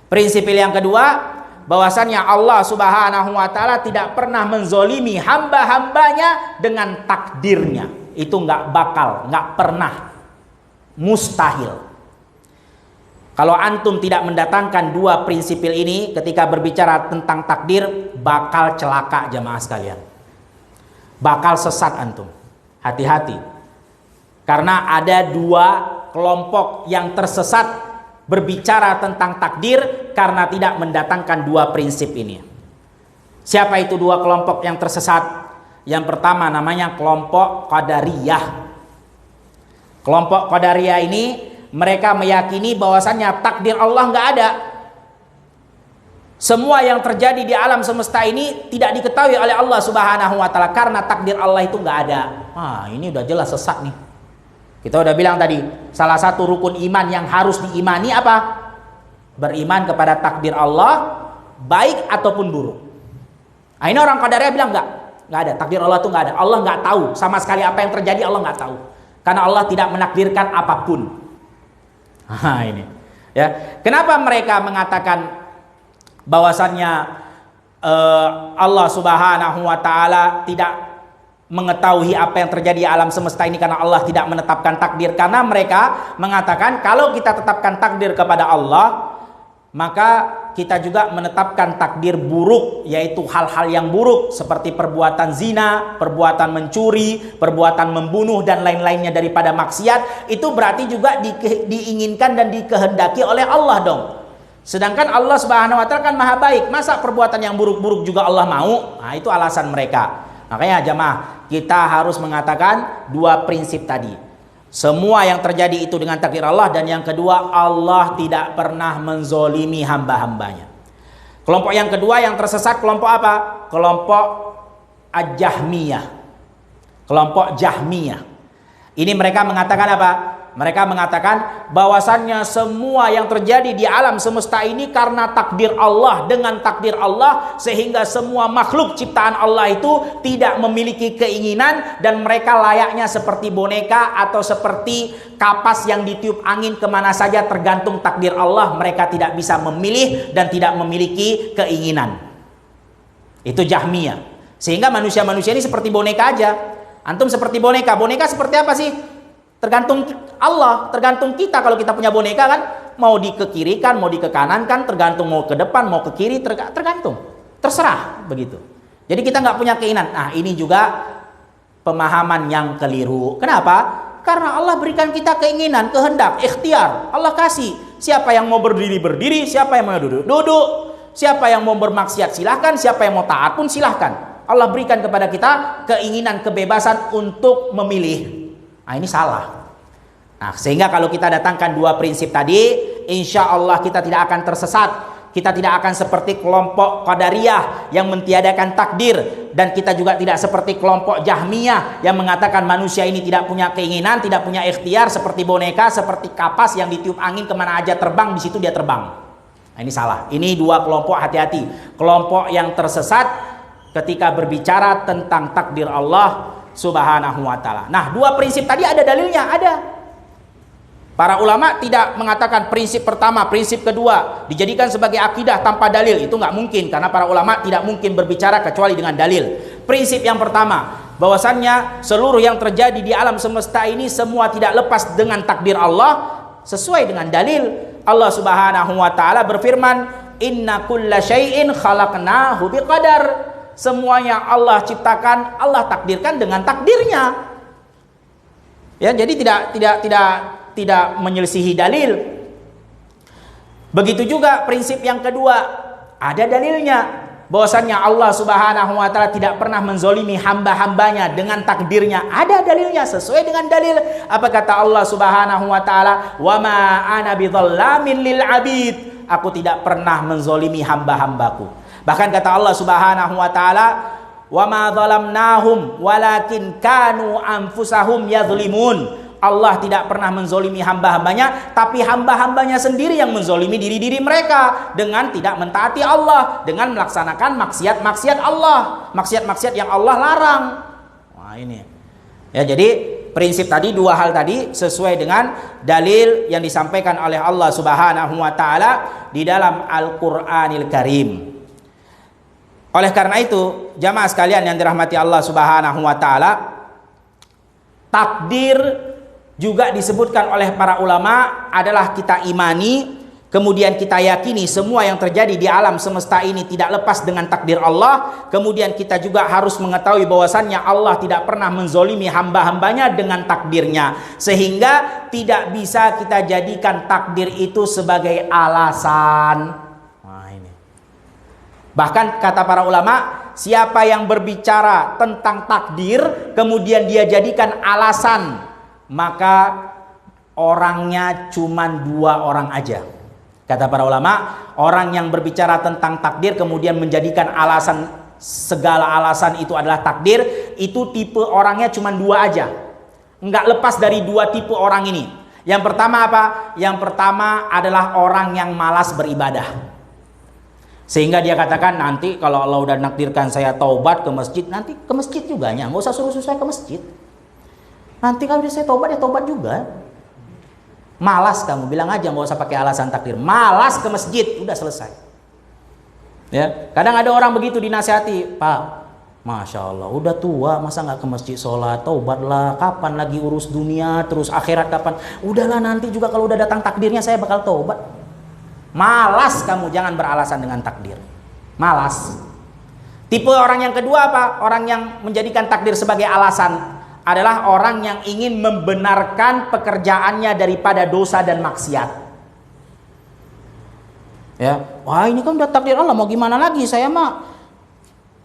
Prinsipil yang kedua, bahwasannya Allah Subhanahu wa taala tidak pernah menzolimi hamba-hambanya dengan takdirnya. Itu nggak bakal, nggak pernah. Mustahil. Kalau antum tidak mendatangkan dua prinsipil ini ketika berbicara tentang takdir, bakal celaka jamaah sekalian. Bakal sesat antum. Hati-hati. Karena ada dua kelompok yang tersesat berbicara tentang takdir karena tidak mendatangkan dua prinsip ini. Siapa itu dua kelompok yang tersesat? Yang pertama namanya kelompok Qadariyah. Kelompok Qadariyah ini mereka meyakini bahwasannya takdir Allah nggak ada. Semua yang terjadi di alam semesta ini tidak diketahui oleh Allah Subhanahu wa taala karena takdir Allah itu nggak ada. Wah, ini udah jelas sesat nih. Kita udah bilang tadi, salah satu rukun iman yang harus diimani apa? Beriman kepada takdir Allah, baik ataupun buruk. Nah, ini orang Qadariyah bilang nggak ada. Takdir Allah itu nggak ada. Allah nggak tahu sama sekali apa yang terjadi, Allah nggak tahu. Karena Allah tidak menakdirkan apapun. Nah, ini. Ya, kenapa mereka mengatakan bahwasannya Allah Subhanahu wa taala tidak mengetahui apa yang terjadi di alam semesta ini karena Allah tidak menetapkan takdir? Karena mereka mengatakan kalau kita tetapkan takdir kepada Allah, maka kita juga menetapkan takdir buruk, yaitu hal-hal yang buruk seperti perbuatan zina, perbuatan mencuri, perbuatan membunuh dan lain-lainnya daripada maksiat. Itu berarti juga diinginkan dan dikehendaki oleh Allah dong. Sedangkan Allah Subhanahu wa taala kan maha baik. Masa perbuatan yang buruk-buruk juga Allah mau? Nah, itu alasan mereka. Makanya jamaah, kita harus mengatakan dua prinsip tadi. Semua yang terjadi itu dengan takdir Allah, dan yang kedua, Allah tidak pernah menzolimi hamba-hambanya. Kelompok yang kedua yang tersesat, kelompok apa? Kelompok Al-Jahmiyah. Kelompok Jahmiyah. Ini mereka mengatakan apa? Mereka mengatakan bahwasannya semua yang terjadi di alam semesta ini karena takdir Allah, dengan takdir Allah, sehingga semua makhluk ciptaan Allah itu tidak memiliki keinginan, dan mereka layaknya seperti boneka atau seperti kapas yang ditiup angin kemana saja tergantung takdir Allah. Mereka tidak bisa memilih dan tidak memiliki keinginan. Itu Jahmiyah. Sehingga manusia-manusia ini seperti boneka aja. Antum seperti boneka. Boneka seperti apa sih? Tergantung Allah, tergantung kita. Kalau kita punya boneka kan, mau di ke kiri kan, mau di ke kanan kan, tergantung mau ke depan, mau ke kiri, tergantung, terserah begitu. Jadi kita nggak punya keinginan. Nah, ini juga pemahaman yang keliru. Kenapa? Karena Allah berikan kita keinginan, kehendak, ikhtiar. Allah kasih. Siapa yang mau berdiri berdiri, siapa yang mau duduk duduk, siapa yang mau bermaksiat silahkan, siapa yang mau taat pun silahkan. Allah berikan kepada kita keinginan, kebebasan untuk memilih. Nah, ini salah. Nah, sehingga kalau kita datangkan dua prinsip tadi, insya Allah kita tidak akan tersesat. Kita tidak akan seperti kelompok Qadariyah yang mentiadakan takdir, dan kita juga tidak seperti kelompok Jahmiyah yang mengatakan manusia ini tidak punya keinginan, tidak punya ikhtiar, seperti boneka, seperti kapas yang ditiup angin kemana aja terbang, di situ dia terbang. Nah, ini salah. Ini dua kelompok, hati-hati. Kelompok yang tersesat ketika berbicara tentang takdir Allah Subhanahu wa ta'ala. Nah, dua prinsip tadi ada dalilnya, ada. Para ulama tidak mengatakan prinsip pertama, prinsip kedua dijadikan sebagai akidah tanpa dalil. Itu nggak mungkin, karena para ulama tidak mungkin berbicara kecuali dengan dalil. Prinsip yang pertama, bahwasannya seluruh yang terjadi di alam semesta ini semua tidak lepas dengan takdir Allah, sesuai dengan dalil. Allah Subhanahu wa ta'ala berfirman, inna kulla syai'in khalaqnahu biqadar. Semuanya Allah ciptakan, Allah takdirkan dengan takdirnya. Ya, jadi tidak menyelisihi dalil. Begitu juga prinsip yang kedua, ada dalilnya. Bahwasannya Allah Subhanahu wa ta'ala tidak pernah menzolimi hamba-hambanya dengan takdirnya. Ada dalilnya, sesuai dengan dalil. Apa kata Allah Subhanahu wa ta'ala? Wa ma ana bidzallamin lil abid. Aku tidak pernah menzolimi hamba-hambaku. Bahkan kata Allah Subhanahu wa ta'ala, wa ma zalamnahum walakin kanu anfusahum yadhlimun. Allah tidak pernah menzolimi hamba-hambanya, tapi hamba-hambanya sendiri yang menzolimi diri-diri mereka dengan tidak mentaati Allah, dengan melaksanakan maksiat-maksiat Allah, maksiat-maksiat yang Allah larang. Wah, ini ya, jadi prinsip tadi, dua hal tadi sesuai dengan dalil yang disampaikan oleh Allah Subhanahu wa ta'ala di dalam Al-Qur'anil Karim. Oleh karena itu, jamaah sekalian yang dirahmati Allah Subhanahu wa ta'ala, takdir juga disebutkan oleh para ulama adalah kita imani, kemudian kita yakini semua yang terjadi di alam semesta ini tidak lepas dengan takdir Allah. Kemudian kita juga harus mengetahui bahwasannya Allah tidak pernah menzolimi hamba-hambanya dengan takdirnya, sehingga tidak bisa kita jadikan takdir itu sebagai alasan. Bahkan kata para ulama, siapa yang berbicara tentang takdir kemudian dia jadikan alasan, maka orangnya cuma dua orang aja. Kata para ulama, orang yang berbicara tentang takdir kemudian menjadikan alasan, segala alasan itu adalah takdir, itu tipe orangnya cuma dua aja. Enggak lepas dari dua tipe orang ini. Yang pertama apa? Yang pertama adalah orang yang malas beribadah. Sehingga dia katakan, nanti kalau Allah udah nakdirkan saya taubat ke masjid, nanti ke masjid juga, nggak usah suruh-suruh saya ke masjid. Nanti kalau saya taubat, ya taubat juga. Malas kamu, bilang aja, nggak usah pakai alasan takdir. Malas ke masjid, udah selesai. Ya, kadang ada orang begitu dinasihati, Pak, Masya Allah, udah tua, masa nggak ke masjid sholat, taubatlah, kapan lagi urus dunia, terus akhirat kapan? Udahlah, nanti juga kalau udah datang takdirnya saya bakal taubat. Malas kamu, jangan beralasan dengan takdir. Malas. Tipe orang yang kedua apa? Orang yang menjadikan takdir sebagai alasan adalah orang yang ingin membenarkan pekerjaannya daripada dosa dan maksiat. Ya, wah ini kan udah takdir Allah, mau gimana lagi? Saya mah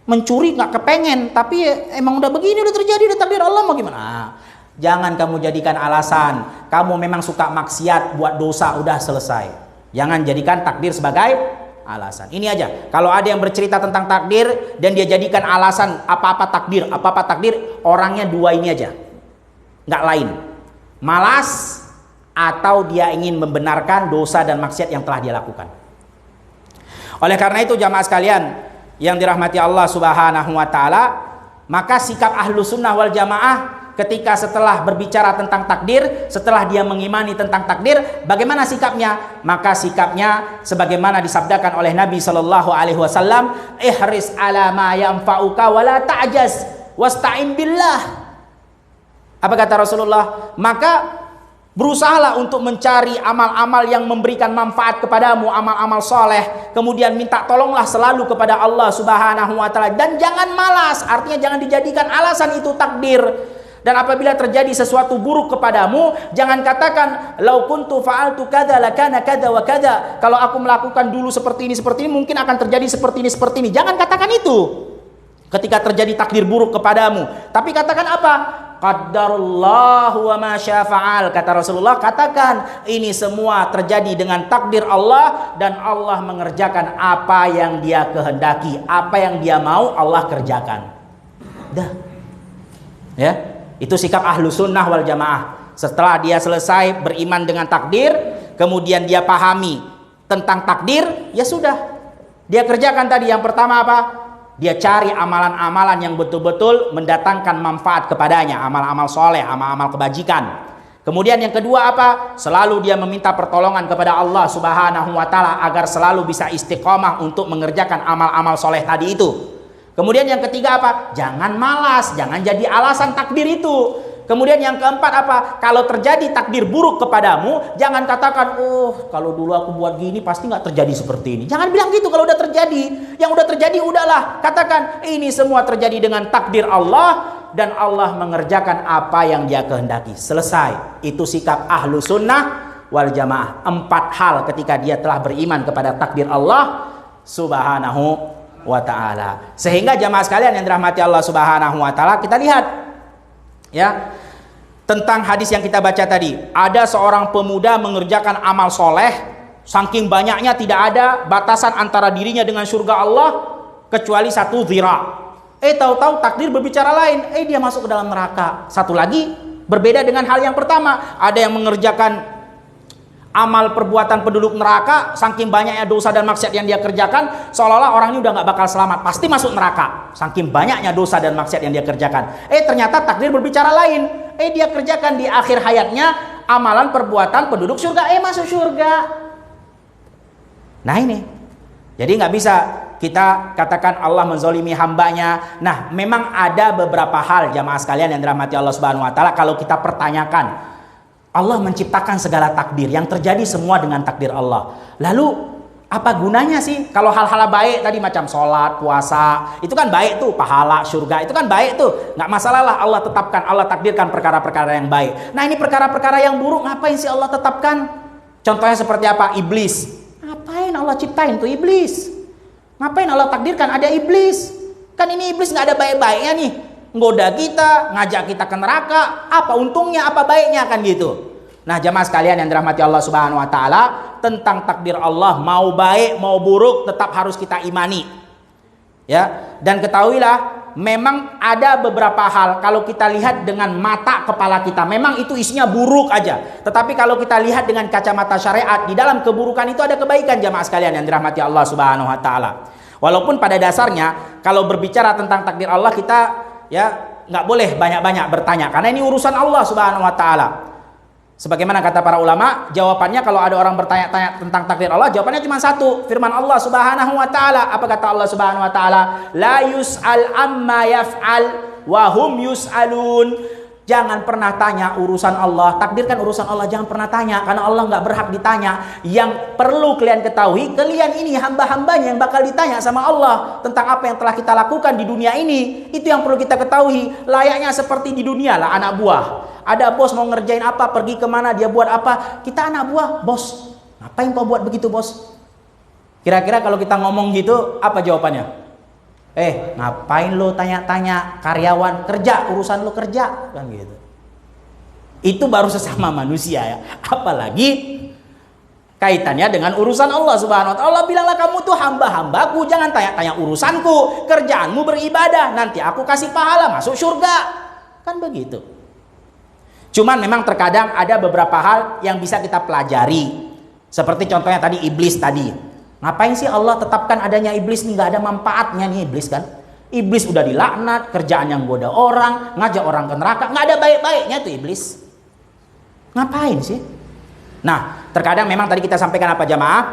mencuri nggak kepengen, tapi emang udah begini, udah terjadi, udah takdir Allah, mau gimana? Jangan kamu jadikan alasan. Kamu memang suka maksiat, buat dosa, udah selesai. Jangan jadikan takdir sebagai alasan. Ini aja. Kalau ada yang bercerita tentang takdir dan dia jadikan alasan apa-apa takdir, orangnya dua ini aja, nggak lain. Malas atau dia ingin membenarkan dosa dan maksiat yang telah dia lakukan. Oleh karena itu jamaah sekalian yang dirahmati Allah Subhanahu wa taala, maka sikap ahlu sunnah wal jamaah ketika setelah berbicara tentang takdir, setelah dia mengimani tentang takdir, bagaimana sikapnya? Maka sikapnya sebagaimana disabdakan oleh Nabi sallallahu alaihi wasallam, ihris ala ma yanfa'uka wa la ta'jaz wasta'in billah. Apa kata Rasulullah? Maka berusahalah untuk mencari amal-amal yang memberikan manfaat kepadamu, amal-amal soleh. Kemudian minta tolonglah selalu kepada Allah Subhanahu wa taala, dan jangan malas. Artinya jangan dijadikan alasan itu takdir. Dan apabila terjadi sesuatu buruk kepadamu, jangan katakan lau kuntu fa'altu kadza lakana kadza wa kadza. Kalau aku melakukan dulu seperti ini mungkin akan terjadi seperti ini. Jangan katakan itu ketika terjadi takdir buruk kepadamu. Tapi katakan apa? Qaddarullahu wa ma syafa'al. Kata Rasulullah, katakan ini semua terjadi dengan takdir Allah, dan Allah mengerjakan apa yang Dia kehendaki, apa yang Dia mau Allah kerjakan. Dah. Ya, itu sikap ahlu sunnah wal jamaah. Setelah dia selesai beriman dengan takdir, kemudian dia pahami tentang takdir, ya sudah, dia kerjakan tadi. Yang pertama apa? Dia cari amalan-amalan yang betul-betul mendatangkan manfaat kepadanya, amal-amal soleh, amal-amal kebajikan. Kemudian yang kedua apa? Selalu dia meminta pertolongan kepada Allah Subhanahu wa taala agar selalu bisa istiqomah untuk mengerjakan amal-amal soleh tadi itu. Kemudian yang ketiga apa? Jangan malas, jangan jadi alasan takdir itu. Kemudian yang keempat apa? Kalau terjadi takdir buruk kepadamu, jangan katakan, oh kalau dulu aku buat gini pasti nggak terjadi seperti ini. Jangan bilang gitu kalau udah terjadi. Yang udah terjadi udahlah. Katakan ini semua terjadi dengan takdir Allah, dan Allah mengerjakan apa yang Dia kehendaki. Selesai. Itu sikap ahlu sunnah wal jamaah. 4 hal ketika dia telah beriman kepada takdir Allah Subhanahu wa ta'ala. Sehingga jamaah sekalian yang dirahmati Allah Subhanahu wa ta'ala, kita lihat ya tentang hadis yang kita baca tadi. Ada seorang pemuda mengerjakan amal soleh, saking banyaknya tidak ada batasan antara dirinya dengan surga Allah kecuali 1 zira. Tahu-tahu takdir berbicara lain, dia masuk ke dalam neraka. Satu lagi berbeda dengan hal yang pertama. Ada yang mengerjakan amal perbuatan penduduk neraka, saking banyaknya dosa dan maksiat yang dia kerjakan, seolah-olah orangnya udah nggak bakal selamat, pasti masuk neraka, saking banyaknya dosa dan maksiat yang dia kerjakan. Ternyata takdir berbicara lain. Dia kerjakan di akhir hayatnya amalan perbuatan penduduk surga, masuk surga. Nah ini, jadi nggak bisa kita katakan Allah menzolimi hambanya. Nah memang ada beberapa hal jamaah sekalian yang dirahmati Allah Subhanahu wa taala, kalau kita pertanyakan, Allah menciptakan segala takdir, yang terjadi semua dengan takdir Allah. Lalu apa gunanya sih kalau hal-hal baik tadi macam sholat, puasa, itu kan baik tuh, pahala, surga, itu kan baik tuh, nggak masalah lah Allah tetapkan, Allah takdirkan perkara-perkara yang baik. Nah ini perkara-perkara yang buruk ngapain sih Allah tetapkan? Contohnya seperti apa? Iblis. Ngapain Allah ciptain tuh iblis? Ngapain Allah takdirkan ada iblis? Kan ini iblis nggak ada baik-baiknya nih, nggoda kita, ngajak kita ke neraka. Apa untungnya, apa baiknya, kan gitu. Nah jamaah sekalian yang dirahmati Allah Subhanahu wa taala, tentang takdir Allah mau baik mau buruk tetap harus kita imani. Ya, dan ketahuilah memang ada beberapa hal kalau kita lihat dengan mata kepala kita memang itu isinya buruk aja. Tetapi kalau kita lihat dengan kacamata syariat, di dalam keburukan itu ada kebaikan jamaah sekalian yang dirahmati Allah Subhanahu wa taala. Walaupun pada dasarnya kalau berbicara tentang takdir Allah kita ya nggak boleh banyak-banyak bertanya, karena ini urusan Allah Subhanahu wa taala. Sebagaimana kata para ulama, jawabannya kalau ada orang bertanya-tanya tentang takdir Allah, jawabannya cuma satu. Firman Allah Subhanahu wa taala, apa kata Allah Subhanahu wa taala? La yus'al amma yaf'al wa hum yus'alun. Jangan pernah tanya urusan Allah. Takdirkan urusan Allah, jangan pernah tanya, karena Allah nggak berhak ditanya. Yang perlu kalian ketahui, kalian ini hamba-hambanya yang bakal ditanya sama Allah tentang apa yang telah kita lakukan di dunia ini. Itu yang perlu kita ketahui. Layaknya seperti di dunia lah, anak buah. Ada bos mau ngerjain apa, pergi kemana, dia buat apa. Kita anak buah, bos, ngapain kau buat begitu bos? Kira-kira kalau kita ngomong gitu, apa jawabannya? Ngapain lo tanya-tanya karyawan, kerja, urusan lo kerja, kan gitu. Itu baru sesama manusia ya. Apalagi kaitannya dengan urusan Allah Subhanahu wa taala. Allah bilanglah, kamu tuh hamba-hambaku, jangan tanya-tanya urusanku, kerjaanmu beribadah, nanti aku kasih pahala masuk surga. Kan begitu. Cuman memang terkadang ada beberapa hal yang bisa kita pelajari. Seperti contohnya tadi iblis tadi. Ngapain sih Allah tetapkan adanya iblis nih? Nggak ada manfaatnya nih iblis kan. Iblis udah dilaknat, kerjaan yang goda orang, ngajak orang ke neraka, nggak ada baik-baiknya tuh iblis. Ngapain sih? Nah, terkadang memang tadi kita sampaikan apa jamaah?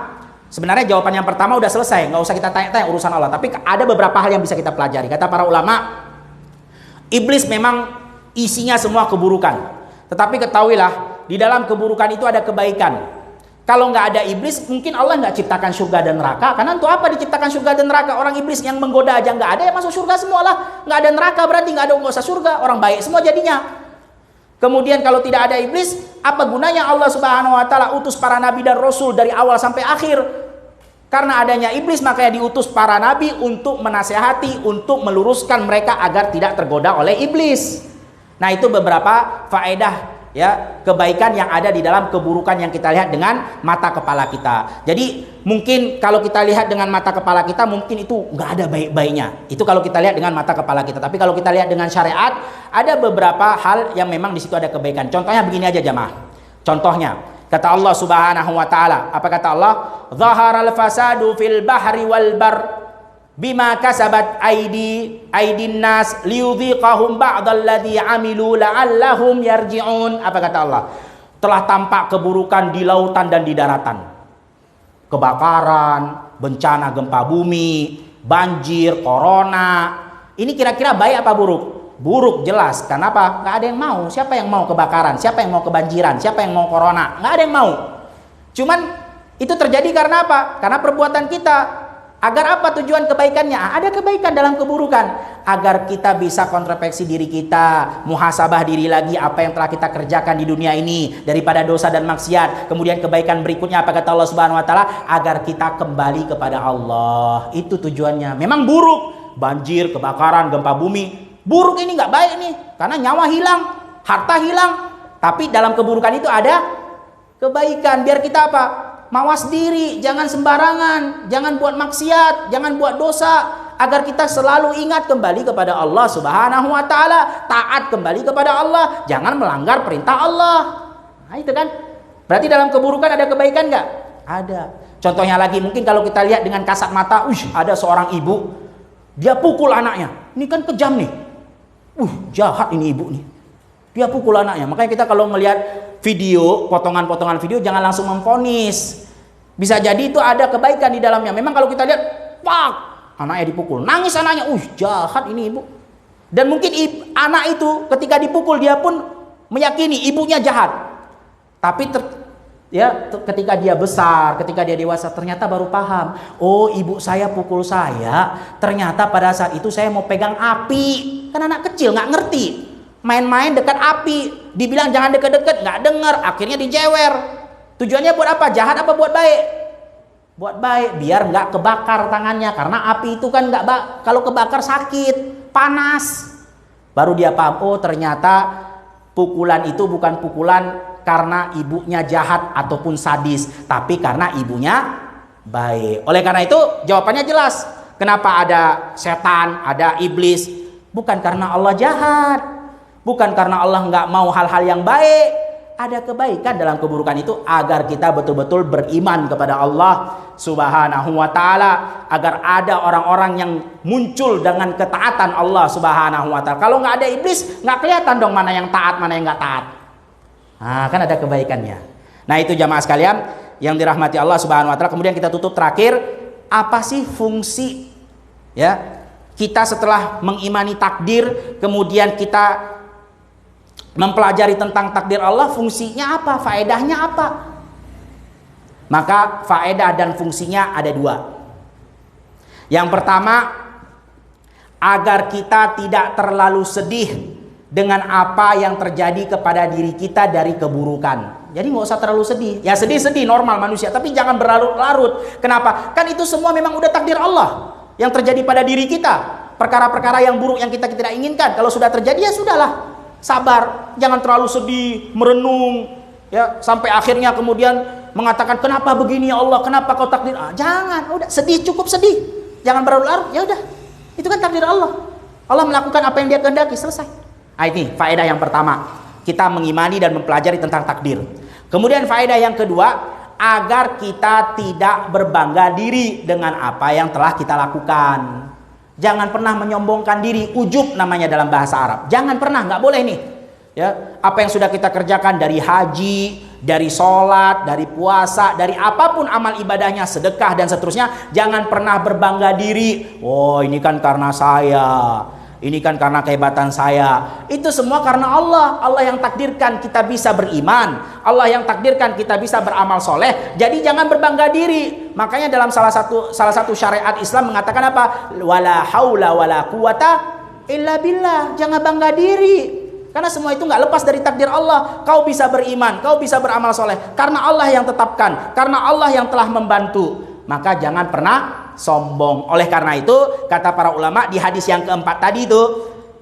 Sebenarnya jawaban yang pertama udah selesai, nggak usah kita tanya-tanya urusan Allah. Tapi ada beberapa hal yang bisa kita pelajari. Kata para ulama, iblis memang isinya semua keburukan. Tetapi ketahuilah, di dalam keburukan itu ada kebaikan. Kalau nggak ada iblis, mungkin Allah nggak ciptakan surga dan neraka. Karena untuk apa diciptakan surga dan neraka? Orang iblis yang menggoda aja nggak ada, ya masuk surga semua lah. Nggak ada neraka berarti nggak usah surga. Orang baik semua jadinya. Kemudian kalau tidak ada iblis, apa gunanya Allah Subhanahu wa taala utus para nabi dan rasul dari awal sampai akhir? Karena adanya iblis, makanya diutus para nabi untuk menasehati, untuk meluruskan mereka agar tidak tergoda oleh iblis. Nah, itu beberapa faedah ya, kebaikan yang ada di dalam keburukan yang kita lihat dengan mata kepala kita. Jadi mungkin kalau kita lihat dengan mata kepala kita, mungkin itu nggak ada baik-baiknya. Itu kalau kita lihat dengan mata kepala kita. Tapi kalau kita lihat dengan syariat, ada beberapa hal yang memang di situ ada kebaikan. Contohnya begini aja jamaah. Contohnya, kata Allah Subhanahu wa taala, apa kata Allah? Zaharal fasadu fil bahri wal bar bima kasabat aidin nas liyudhiqahum ba'dalladzi amilu la'allahum yarji'un. Apa kata Allah? Telah tampak keburukan di lautan dan di daratan. Kebakaran, bencana gempa bumi, banjir, corona. Ini kira-kira baik apa buruk? Buruk jelas. Kenapa? Nggak ada yang mau. Siapa yang mau kebakaran? Siapa yang mau kebanjiran? Siapa yang mau corona? Nggak ada yang mau. Cuman itu terjadi karena apa? Karena perbuatan kita. Agar apa tujuan kebaikannya? Ada kebaikan dalam keburukan. Agar kita bisa kontrospeksi diri kita, muhasabah diri lagi apa yang telah kita kerjakan di dunia ini daripada dosa dan maksiat. Kemudian kebaikan berikutnya apa kata Allah Subhanahu wa taala? Agar kita kembali kepada Allah. Itu tujuannya. Memang buruk, banjir, kebakaran, gempa bumi. Buruk ini nggak baik nih, karena nyawa hilang, harta hilang. Tapi dalam keburukan itu ada kebaikan. Biar kita apa? Mawas diri, jangan sembarangan, jangan buat maksiat, jangan buat dosa, agar kita selalu ingat kembali kepada Allah Subhanahu wa taala, taat kembali kepada Allah, jangan melanggar perintah Allah. Nah, itu kan. Berarti dalam keburukan ada kebaikan nggak? Ada. Contohnya lagi, mungkin kalau kita lihat dengan kasat mata, ada seorang ibu, dia pukul anaknya. Ini kan kejam nih. Jahat ini ibu nih. Dia pukul anaknya. Makanya kita kalau melihat video, potongan-potongan video, jangan langsung memvonis. Bisa jadi itu ada kebaikan di dalamnya. Memang kalau kita lihat, pak, anaknya dipukul, nangis anaknya, jahat ini ibu. Dan mungkin anak itu ketika dipukul dia pun meyakini ibunya jahat. Tapi ketika dia besar, ketika dia dewasa, ternyata baru paham. Oh, ibu saya pukul saya, ternyata pada saat itu saya mau pegang api. Kan anak kecil nggak ngerti. Main-main dekat api, dibilang jangan deket-deket, nggak dengar, akhirnya dijewer. Tujuannya buat apa? Jahat apa buat baik? Buat baik, biar nggak kebakar tangannya, karena api itu kan kalau kebakar sakit, panas. Baru dia paham, oh ternyata pukulan itu bukan pukulan karena ibunya jahat ataupun sadis, tapi karena ibunya baik. Oleh karena itu jawabannya jelas. Kenapa ada setan, ada iblis? Bukan karena Allah jahat, bukan karena Allah nggak mau hal-hal yang baik. Ada kebaikan dalam keburukan itu agar kita betul-betul beriman kepada Allah Subhanahu wa taala, agar ada orang-orang yang muncul dengan ketaatan Allah Subhanahu wa taala. Kalau nggak ada iblis, nggak kelihatan dong mana yang taat, mana yang nggak taat. Nah, kan ada kebaikannya. Nah, itu jamaah sekalian yang dirahmati Allah Subhanahu wa taala. Kemudian kita tutup terakhir, apa sih fungsi ya kita setelah mengimani takdir, kemudian kita mempelajari tentang takdir Allah fungsinya apa, faedahnya apa? Maka faedah dan fungsinya ada dua. Yang pertama, agar kita tidak terlalu sedih dengan apa yang terjadi kepada diri kita dari keburukan. Jadi nggak usah terlalu sedih. Ya sedih-sedih normal manusia, tapi jangan berlarut-larut. Kenapa? Kan itu semua memang udah takdir Allah yang terjadi pada diri kita. Perkara-perkara yang buruk yang kita tidak inginkan, kalau sudah terjadi ya sudahlah, sabar. Jangan terlalu sedih, merenung, ya sampai akhirnya kemudian mengatakan kenapa begini ya Allah, kenapa kau takdir? Jangan, udah sedih, cukup sedih. Jangan berlarut-larut. Ya udah, itu kan takdir Allah. Allah melakukan apa yang Dia kehendaki, selesai. Ini faedah yang pertama, kita mengimani dan mempelajari tentang takdir. Kemudian faedah yang kedua, agar kita tidak berbangga diri dengan apa yang telah kita lakukan. Jangan pernah menyombongkan diri, ujub namanya dalam bahasa Arab. Jangan pernah, nggak boleh nih. Ya, apa yang sudah kita kerjakan dari haji, dari sholat, dari puasa, dari apapun amal ibadahnya, sedekah dan seterusnya, jangan pernah berbangga diri. Oh, ini kan karena saya. Ini kan karena kehebatan saya. Itu semua karena Allah. Allah yang takdirkan kita bisa beriman. Allah yang takdirkan kita bisa beramal soleh. Jadi jangan berbangga diri. Makanya dalam salah satu syariat Islam mengatakan apa? Wala haula wala quwata illa billah. Jangan bangga diri. Karena semua itu nggak lepas dari takdir Allah. Kau bisa beriman, kau bisa beramal soleh karena Allah yang tetapkan, karena Allah yang telah membantu. Maka jangan pernah sombong. Oleh karena itu kata para ulama di hadis yang keempat tadi itu,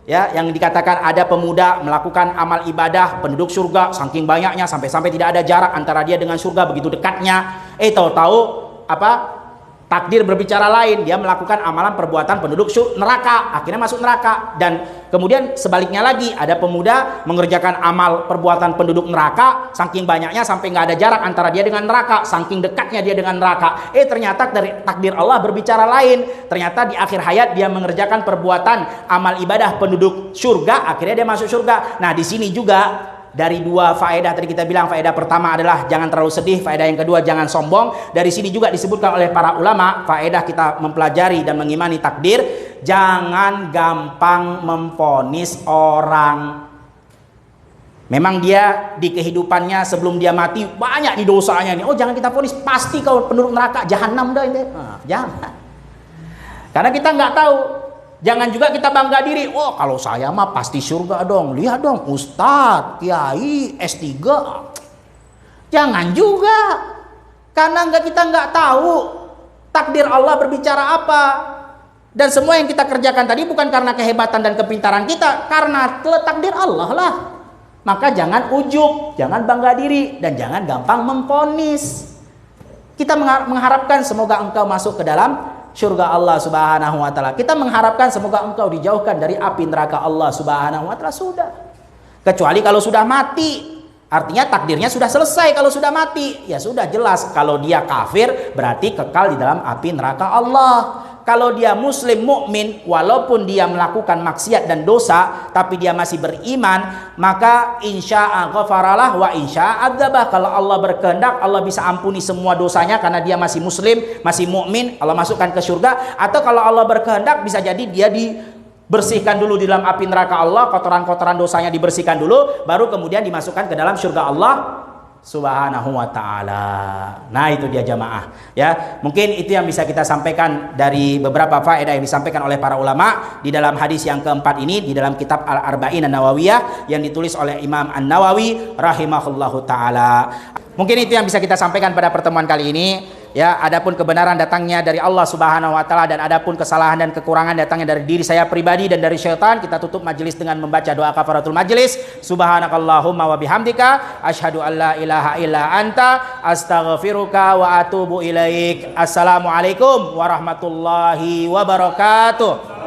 ya, yang dikatakan ada pemuda melakukan amal ibadah penduduk surga saking banyaknya sampai-sampai tidak ada jarak antara dia dengan surga, begitu dekatnya. Tahu-tahu apa? Takdir berbicara lain, dia melakukan amalan perbuatan penduduk neraka, akhirnya masuk neraka. Dan kemudian sebaliknya lagi, ada pemuda mengerjakan amal perbuatan penduduk neraka, saking banyaknya sampai nggak ada jarak antara dia dengan neraka, saking dekatnya dia dengan neraka. Ternyata dari takdir Allah berbicara lain. Ternyata di akhir hayat dia mengerjakan perbuatan amal ibadah penduduk surga, akhirnya dia masuk surga. Nah, di sini juga dari dua faedah tadi kita bilang, faedah pertama adalah jangan terlalu sedih, faedah yang kedua jangan sombong. Dari sini juga disebutkan oleh para ulama, faedah kita mempelajari dan mengimani takdir, jangan gampang memvonis orang. Memang dia di kehidupannya sebelum dia mati banyak di dosanya nih. Oh, jangan kita vonis pasti kau penduduk neraka, jahanam dah ini. Jangan. Karena kita nggak tahu. Jangan juga kita bangga diri. Oh, kalau saya mah pasti surga dong. Lihat dong, ustadz, kiai, S3. Jangan juga. Karena kita nggak tahu takdir Allah berbicara apa. Dan semua yang kita kerjakan tadi bukan karena kehebatan dan kepintaran kita, karena takdir Allah lah. Maka jangan ujub, jangan bangga diri, dan jangan gampang memvonis. Kita mengharapkan semoga engkau masuk ke dalam surga Allah Subhanahu wa taala. Kita mengharapkan semoga engkau dijauhkan dari api neraka Allah Subhanahu wa taala, sudah. Kecuali kalau sudah mati. Artinya takdirnya sudah selesai. Kalau sudah mati, ya sudah jelas kalau dia kafir berarti kekal di dalam api neraka Allah. Kalau dia muslim mukmin, walaupun dia melakukan maksiat dan dosa, tapi dia masih beriman, maka insya'a ghafaralah wa insya'a adzabah. Kalau Allah berkehendak, Allah bisa ampuni semua dosanya karena dia masih muslim, masih mukmin, Allah masukkan ke surga. Atau kalau Allah berkehendak, bisa jadi dia dibersihkan dulu di dalam api neraka Allah, kotoran-kotoran dosanya dibersihkan dulu, baru kemudian dimasukkan ke dalam surga Allah Subhanahu wa ta'ala. Nah, itu dia jamaah, ya. Mungkin itu yang bisa kita sampaikan dari beberapa faedah yang disampaikan oleh para ulama di dalam hadis yang keempat ini, di dalam kitab Al-Arba'in An-Nawawiyah yang ditulis oleh Imam An-Nawawi rahimahullahu ta'ala. Mungkin itu yang bisa kita sampaikan pada pertemuan kali ini. Ya, adapun kebenaran datangnya dari Allah Subhanahu wa taala dan adapun kesalahan dan kekurangan datangnya dari diri saya pribadi dan dari syaitan. Kita tutup majelis dengan membaca doa kafaratul majelis. Subhanakallahumma wa bihamdika asyhadu an la ilaha illa anta astaghfiruka wa atubu ilaik. Assalamualaikum warahmatullahi wabarakatuh.